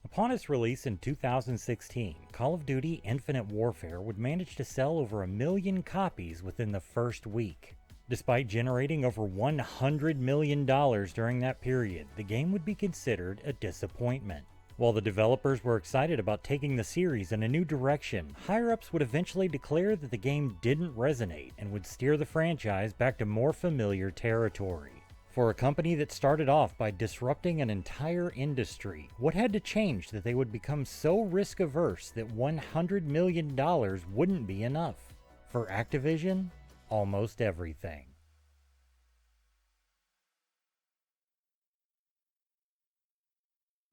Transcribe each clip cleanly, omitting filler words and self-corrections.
Upon its release in 2016, Call of Duty Infinite Warfare would manage to sell over 1 million copies within the first week. Despite generating over $100 million during that period, the game would be considered a disappointment. While the developers were excited about taking the series in a new direction, higher-ups would eventually declare that the game didn't resonate and would steer the franchise back to more familiar territory. For a company that started off by disrupting an entire industry, what had to change that they would become so risk-averse that $100 million wouldn't be enough? For Activision, almost everything.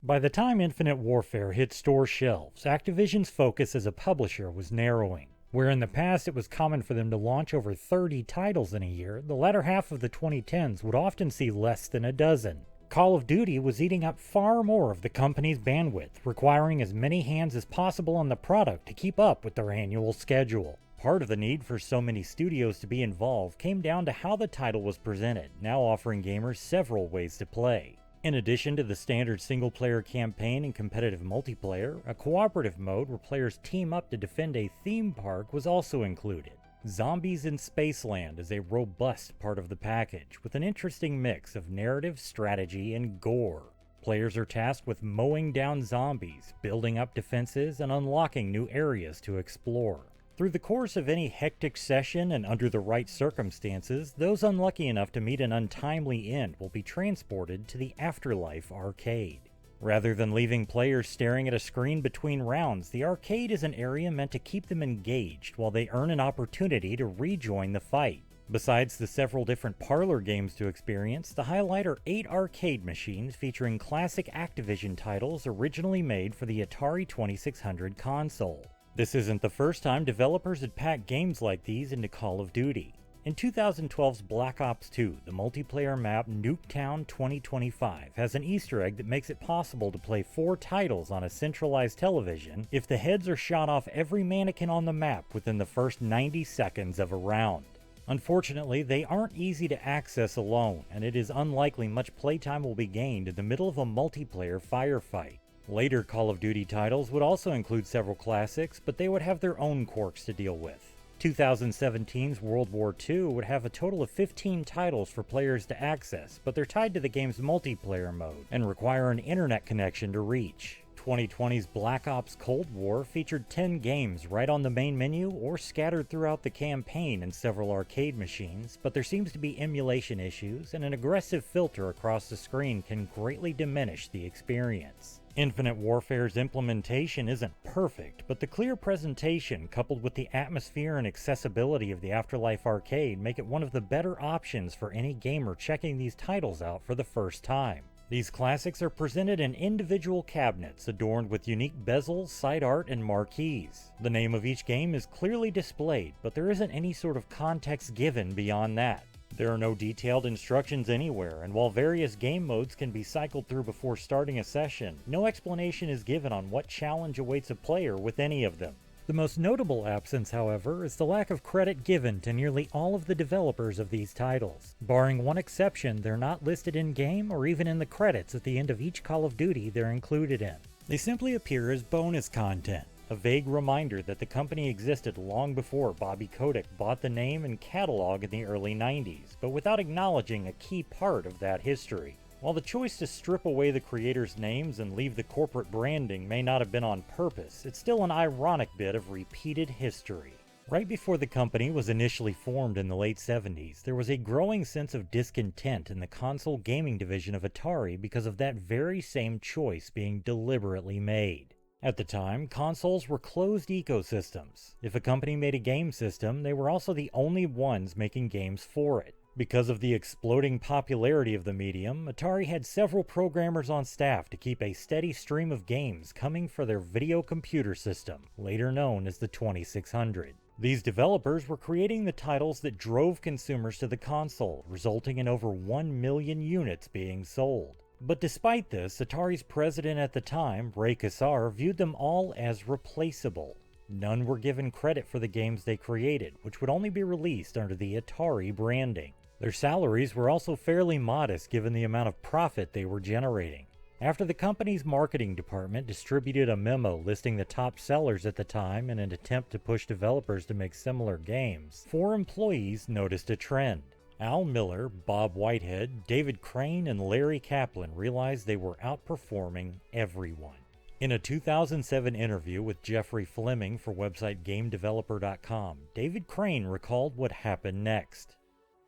By the time Infinite Warfare hit store shelves, Activision's focus as a publisher was narrowing. Where in the past it was common for them to launch over 30 titles in a year, the latter half of the 2010s would often see less than a dozen. Call of Duty was eating up far more of the company's bandwidth, requiring as many hands as possible on the product to keep up with their annual schedule. Part of the need for so many studios to be involved came down to how the title was presented, now offering gamers several ways to play. In addition to the standard single-player campaign and competitive multiplayer, a cooperative mode where players team up to defend a theme park was also included. Zombies in Spaceland is a robust part of the package, with an interesting mix of narrative, strategy, and gore. Players are tasked with mowing down zombies, building up defenses, and unlocking new areas to explore. Through the course of any hectic session and under the right circumstances, those unlucky enough to meet an untimely end will be transported to the Afterlife arcade. Rather than leaving players staring at a screen between rounds, the arcade is an area meant to keep them engaged while they earn an opportunity to rejoin the fight. Besides the several different parlor games to experience, the highlight are 8 arcade machines featuring classic Activision titles originally made for the Atari 2600 console. This isn't the first time developers had packed games like these into Call of Duty. In 2012's Black Ops 2, the multiplayer map Nuketown 2025 has an Easter egg that makes it possible to play 4 titles on a centralized television if the heads are shot off every mannequin on the map within the first 90 seconds of a round. Unfortunately, they aren't easy to access alone, and it is unlikely much playtime will be gained in the middle of a multiplayer firefight. Later Call of Duty titles would also include several classics, but they would have their own quirks to deal with. 2017's World War II would have a total of 15 titles for players to access, but they're tied to the game's multiplayer mode and require an internet connection to reach. 2020's Black Ops Cold War featured 10 games right on the main menu or scattered throughout the campaign in several arcade machines, but there seems to be emulation issues, and an aggressive filter across the screen can greatly diminish the experience. Infinite Warfare's implementation isn't perfect, but the clear presentation coupled with the atmosphere and accessibility of the Afterlife arcade make it one of the better options for any gamer checking these titles out for the first time. These classics are presented in individual cabinets adorned with unique bezels, side art, and marquees. The name of each game is clearly displayed, but there isn't any sort of context given beyond that. There are no detailed instructions anywhere, and while various game modes can be cycled through before starting a session, no explanation is given on what challenge awaits a player with any of them. The most notable absence, however, is the lack of credit given to nearly all of the developers of these titles. Barring one exception, they're not listed in-game or even in the credits at the end of each Call of Duty they're included in. They simply appear as bonus content, a vague reminder that the company existed long before Bobby Kotick bought the name and catalog in the early 90s, but without acknowledging a key part of that history. While the choice to strip away the creators' names and leave the corporate branding may not have been on purpose, it's still an ironic bit of repeated history. Right before the company was initially formed in the late 70s, there was a growing sense of discontent in the console gaming division of Atari because of that very same choice being deliberately made. At the time, consoles were closed ecosystems. If a company made a game system, they were also the only ones making games for it. Because of the exploding popularity of the medium, Atari had several programmers on staff to keep a steady stream of games coming for their video computer system, later known as the 2600. These developers were creating the titles that drove consumers to the console, resulting in over 1 million units being sold. But despite this, Atari's president at the time, Ray Kassar, viewed them all as replaceable. None were given credit for the games they created, which would only be released under the Atari branding. Their salaries were also fairly modest given the amount of profit they were generating. After the company's marketing department distributed a memo listing the top sellers at the time in an attempt to push developers to make similar games, 4 employees noticed a trend. Al Miller, Bob Whitehead, David Crane, and Larry Kaplan realized they were outperforming everyone. In a 2007 interview with Jeffrey Fleming for website GameDeveloper.com, David Crane recalled what happened next.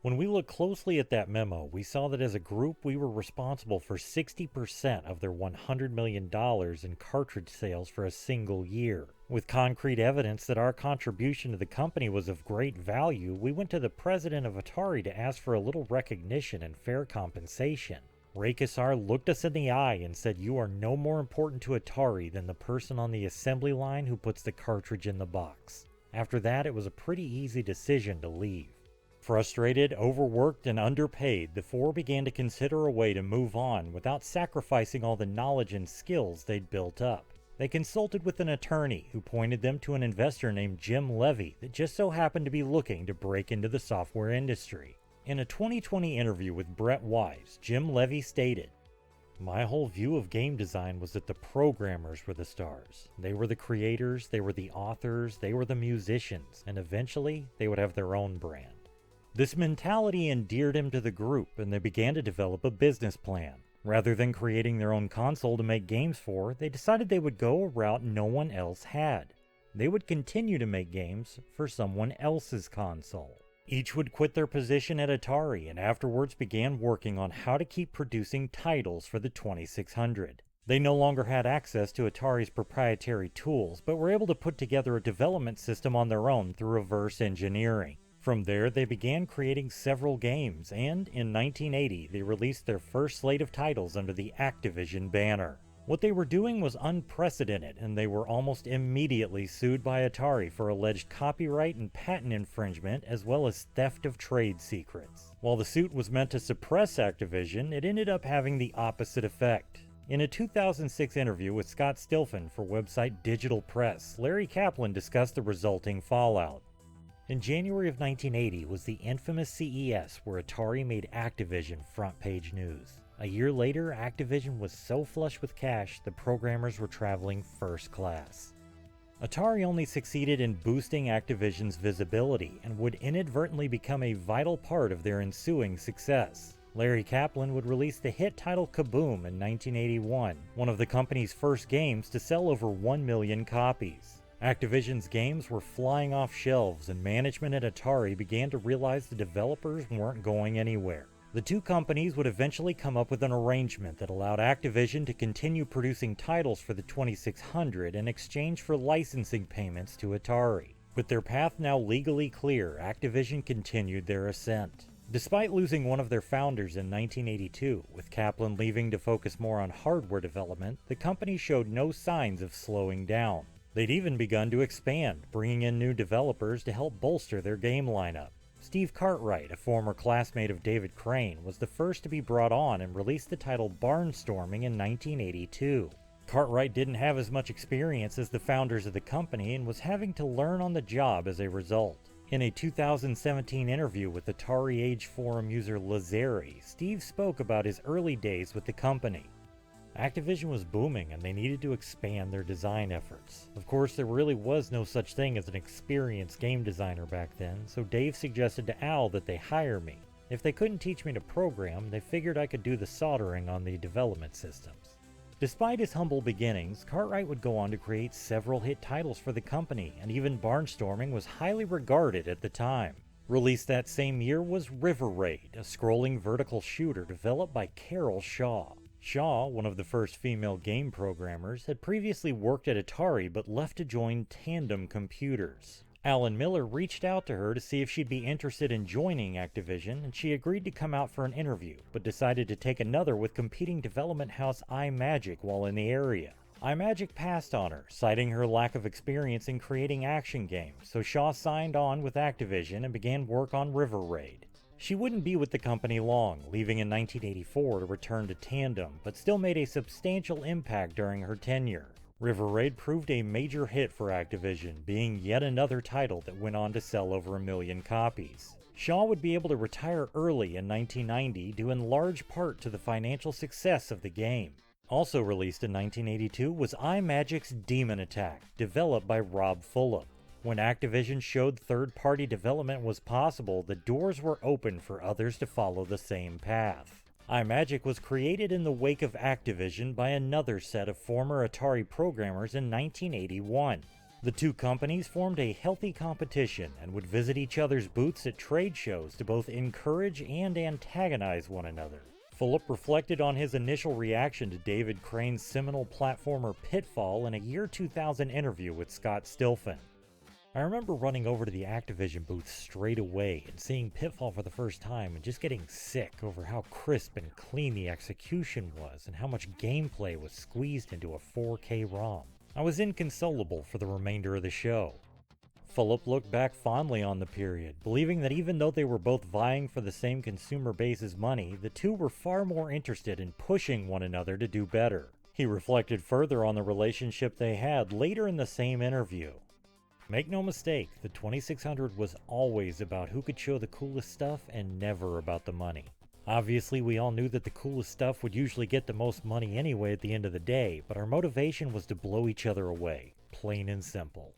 When we looked closely at that memo, we saw that as a group we were responsible for 60% of their $100 million in cartridge sales for a single year. With concrete evidence that our contribution to the company was of great value, we went to the president of Atari to ask for a little recognition and fair compensation. Ray Kassar looked us in the eye and said, "You are no more important to Atari than the person on the assembly line who puts the cartridge in the box." After that, it was a pretty easy decision to leave. Frustrated, overworked, and underpaid, the 4 began to consider a way to move on without sacrificing all the knowledge and skills they'd built up. They consulted with an attorney who pointed them to an investor named Jim Levy that just so happened to be looking to break into the software industry. In a 2020 interview with Brett Wise, Jim Levy stated, "My whole view of game design was that the programmers were the stars. They were the creators, they were the authors, they were the musicians, and eventually they would have their own brand." This mentality endeared him to the group, and they began to develop a business plan. Rather than creating their own console to make games for, they decided they would go a route no one else had. They would continue to make games for someone else's console. Each would quit their position at Atari and afterwards began working on how to keep producing titles for the 2600. They no longer had access to Atari's proprietary tools, but were able to put together a development system on their own through reverse engineering. From there, they began creating several games, and in 1980, they released their first slate of titles under the Activision banner. What they were doing was unprecedented, and they were almost immediately sued by Atari for alleged copyright and patent infringement, as well as theft of trade secrets. While the suit was meant to suppress Activision, it ended up having the opposite effect. In a 2006 interview with Scott Stilfen for website Digital Press, Larry Kaplan discussed the resulting fallout. In January of 1980 was the infamous CES where Atari made Activision front page news. A year later, Activision was so flush with cash, the programmers were traveling first class. Atari only succeeded in boosting Activision's visibility and would inadvertently become a vital part of their ensuing success. Larry Kaplan would release the hit title Kaboom in 1981, one of the company's first games to sell over 1 million copies. Activision's games were flying off shelves, and management at Atari began to realize the developers weren't going anywhere. The two companies would eventually come up with an arrangement that allowed Activision to continue producing titles for the 2600 in exchange for licensing payments to Atari. With their path now legally clear, Activision continued their ascent. Despite losing one of their founders in 1982, with Kaplan leaving to focus more on hardware development, the company showed no signs of slowing down. They'd even begun to expand, bringing in new developers to help bolster their game lineup. Steve Cartwright, a former classmate of David Crane, was the first to be brought on and released the title Barnstorming in 1982. Cartwright didn't have as much experience as the founders of the company and was having to learn on the job as a result. In a 2017 interview with Atari Age forum user Lazeri, Steve spoke about his early days with the company. Activision was booming and they needed to expand their design efforts. Of course, there really was no such thing as an experienced game designer back then, so Dave suggested to Al that they hire me. If they couldn't teach me to program, they figured I could do the soldering on the development systems. Despite his humble beginnings, Cartwright would go on to create several hit titles for the company, and even Barnstorming was highly regarded at the time. Released that same year was River Raid, a scrolling vertical shooter developed by Carol Shaw. Shaw, one of the first female game programmers, had previously worked at Atari but left to join Tandem Computers. Alan Miller reached out to her to see if she'd be interested in joining Activision, and she agreed to come out for an interview, but decided to take another with competing development house iMagic while in the area. iMagic passed on her, citing her lack of experience in creating action games, so Shaw signed on with Activision and began work on River Raid. She wouldn't be with the company long, leaving in 1984 to return to Tandem, but still made a substantial impact during her tenure. River Raid proved a major hit for Activision, being yet another title that went on to sell over 1 million copies. Shaw would be able to retire early in 1990 due in large part to the financial success of the game. Also released in 1982 was iMagic's Demon Attack, developed by Rob Fulop. When Activision showed third-party development was possible, the doors were open for others to follow the same path. iMagic was created in the wake of Activision by another set of former Atari programmers in 1981. The two companies formed a healthy competition and would visit each other's booths at trade shows to both encourage and antagonize one another. Fulop reflected on his initial reaction to David Crane's seminal platformer Pitfall in a year 2000 interview with Scott Stilfen. I remember running over to the Activision booth straight away and seeing Pitfall for the first time and just getting sick over how crisp and clean the execution was and how much gameplay was squeezed into a 4K ROM. I was inconsolable for the remainder of the show. Fulop looked back fondly on the period, believing that even though they were both vying for the same consumer base's money, the two were far more interested in pushing one another to do better. He reflected further on the relationship they had later in the same interview. Make no mistake, the 2600 was always about who could show the coolest stuff and never about the money. Obviously, we all knew that the coolest stuff would usually get the most money anyway at the end of the day, but our motivation was to blow each other away, plain and simple.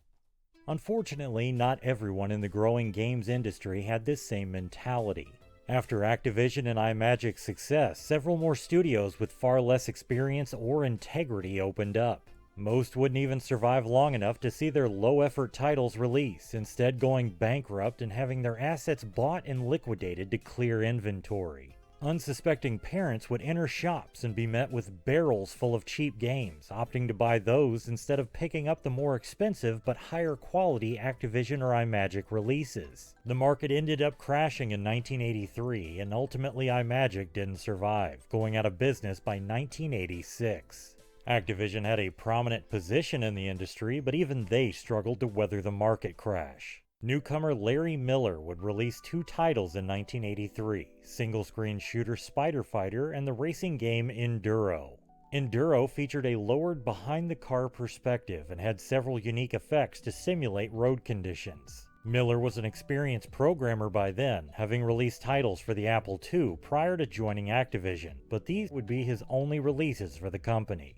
Unfortunately, not everyone in the growing games industry had this same mentality. After Activision and iMagic's success, several more studios with far less experience or integrity opened up. Most wouldn't even survive long enough to see their low-effort titles release, instead going bankrupt and having their assets bought and liquidated to clear inventory. Unsuspecting parents would enter shops and be met with barrels full of cheap games, opting to buy those instead of picking up the more expensive but higher quality Activision or iMagic releases. The market ended up crashing in 1983, and ultimately iMagic didn't survive, going out of business by 1986. Activision had a prominent position in the industry, but even they struggled to weather the market crash. Newcomer Larry Miller would release two titles in 1983, single-screen shooter Spider Fighter and the racing game Enduro. Enduro featured a lowered behind-the-car perspective and had several unique effects to simulate road conditions. Miller was an experienced programmer by then, having released titles for the Apple II prior to joining Activision, but these would be his only releases for the company.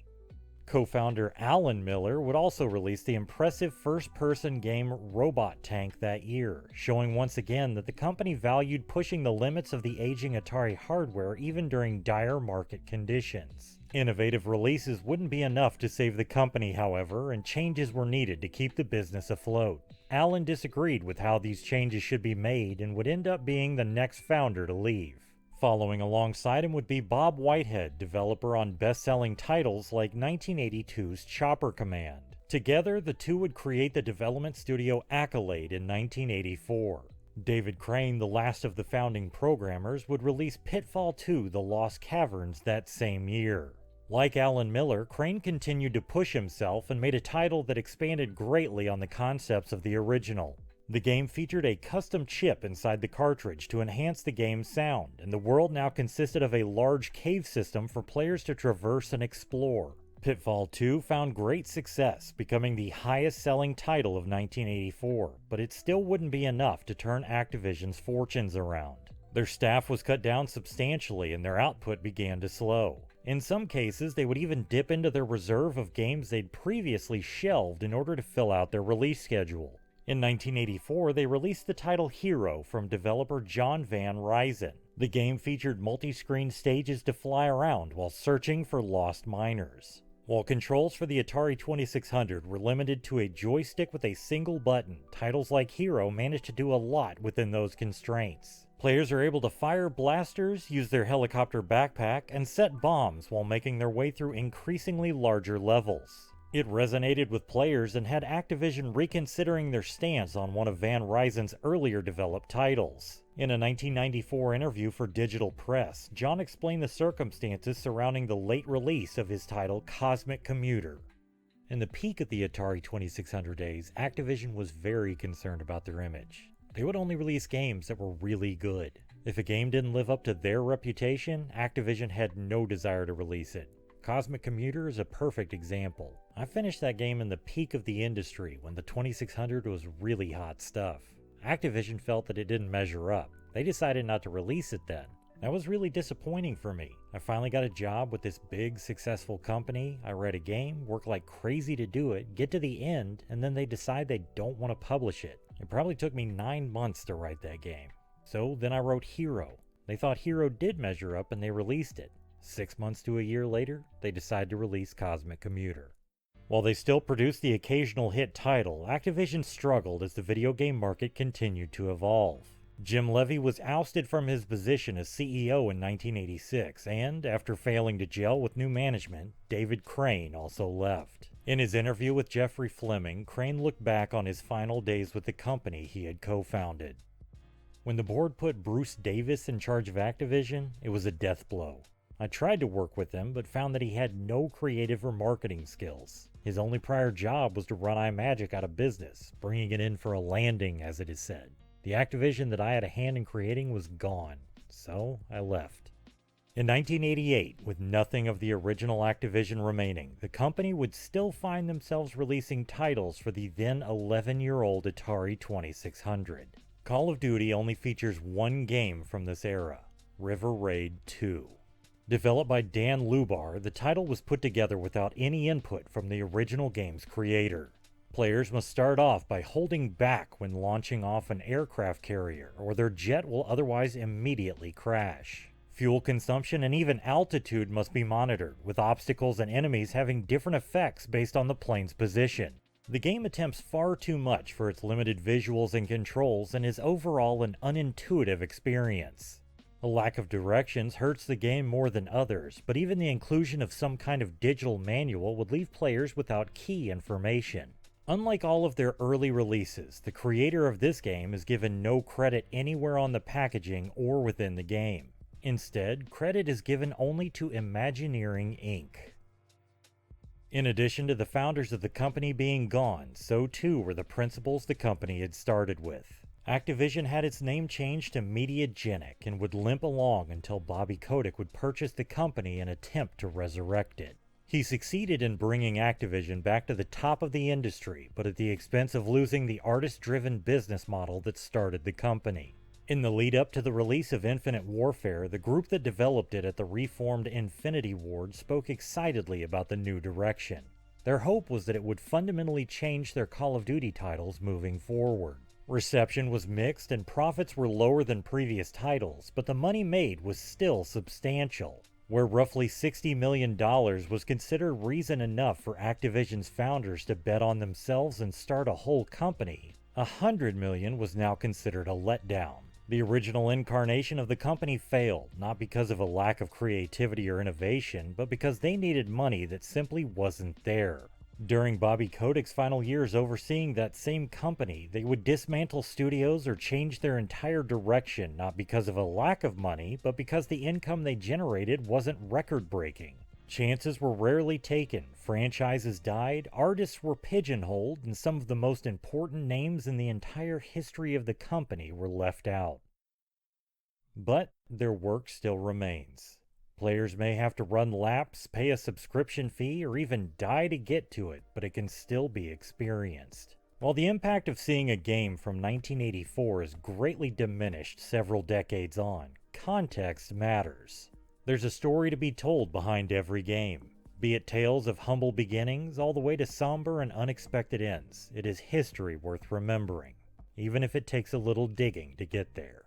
Co-founder Alan Miller would also release the impressive first-person game Robot Tank that year, showing once again that the company valued pushing the limits of the aging Atari hardware even during dire market conditions. Innovative releases wouldn't be enough to save the company, however, and changes were needed to keep the business afloat. Alan disagreed with how these changes should be made and would end up being the next founder to leave. Following alongside him would be Bob Whitehead, developer on best-selling titles like 1982's Chopper Command. Together, the two would create the development studio Accolade in 1984. David Crane, the last of the founding programmers, would release Pitfall 2: The Lost Caverns that same year. Like Alan Miller, Crane continued to push himself and made a title that expanded greatly on the concepts of the original. The game featured a custom chip inside the cartridge to enhance the game's sound, and the world now consisted of a large cave system for players to traverse and explore. Pitfall 2 found great success, becoming the highest-selling title of 1984, but it still wouldn't be enough to turn Activision's fortunes around. Their staff was cut down substantially and their output began to slow. In some cases, they would even dip into their reserve of games they'd previously shelved in order to fill out their release schedule. In 1984, they released the title Hero from developer John Van Ryzen. The game featured multi-screen stages to fly around while searching for lost miners. While controls for the Atari 2600 were limited to a joystick with a single button, titles like Hero managed to do a lot within those constraints. Players are able to fire blasters, use their helicopter backpack, and set bombs while making their way through increasingly larger levels. It resonated with players and had Activision reconsidering their stance on one of Van Ryzen's earlier developed titles. In a 1994 interview for Digital Press, John explained the circumstances surrounding the late release of his title Cosmic Commuter. In the peak of the Atari 2600 days, Activision was very concerned about their image. They would only release games that were really good. If a game didn't live up to their reputation, Activision had no desire to release it. Cosmic Commuter is a perfect example. I finished that game in the peak of the industry when the 2600 was really hot stuff. Activision felt that it didn't measure up. They decided not to release it then. That was really disappointing for me. I finally got a job with this big, successful company. I read a game, work like crazy to do it, get to the end, and then they decide they don't want to publish it. It probably took me 9 months to write that game. So then I wrote Hero. They thought Hero did measure up and they released it. 6 months to a year later, they decided to release Cosmic Commuter. While they still produced the occasional hit title, Activision struggled as the video game market continued to evolve. Jim Levy was ousted from his position as CEO in 1986, and after failing to gel with new management, David Crane also left. In his interview with Jeffrey Fleming, Crane looked back on his final days with the company he had co-founded. When the board put Bruce Davis in charge of Activision, it was a death blow. I tried to work with him, but found that he had no creative or marketing skills. His only prior job was to run iMagic out of business, bringing it in for a landing, as it is said. The Activision that I had a hand in creating was gone, so I left. In 1988, with nothing of the original Activision remaining, the company would still find themselves releasing titles for the then 11-year-old Atari 2600. Call of Duty only features one game from this era, River Raid 2. Developed by Dan Lubar, the title was put together without any input from the original game's creator. Players must start off by holding back when launching off an aircraft carrier, or their jet will otherwise immediately crash. Fuel consumption and even altitude must be monitored, with obstacles and enemies having different effects based on the plane's position. The game attempts far too much for its limited visuals and controls and is overall an unintuitive experience. A lack of directions hurts the game more than others, but even the inclusion of some kind of digital manual would leave players without key information. Unlike all of their early releases, the creator of this game is given no credit anywhere on the packaging or within the game. Instead, credit is given only to Imagineering Inc. In addition to the founders of the company being gone, so too were the principals the company had started with. Activision had its name changed to Mediagenic and would limp along until Bobby Kotick would purchase the company and attempt to resurrect it. He succeeded in bringing Activision back to the top of the industry, but at the expense of losing the artist-driven business model that started the company. In the lead-up to the release of Infinite Warfare, the group that developed it at the reformed Infinity Ward spoke excitedly about the new direction. Their hope was that it would fundamentally change their Call of Duty titles moving forward. Reception was mixed and profits were lower than previous titles, but the money made was still substantial. Where roughly $60 million was considered reason enough for Activision's founders to bet on themselves and start a whole company, $100 million was now considered a letdown. The original incarnation of the company failed, not because of a lack of creativity or innovation, but because they needed money that simply wasn't there. During Bobby Kotick's final years overseeing that same company, they would dismantle studios or change their entire direction, not because of a lack of money, but because the income they generated wasn't record-breaking. Chances were rarely taken, franchises died, artists were pigeonholed, and some of the most important names in the entire history of the company were left out. But their work still remains. Players may have to run laps, pay a subscription fee, or even die to get to it, but it can still be experienced. While the impact of seeing a game from 1984 is greatly diminished several decades on, context matters. There's a story to be told behind every game. Be it tales of humble beginnings all the way to somber and unexpected ends, it is history worth remembering, even if it takes a little digging to get there.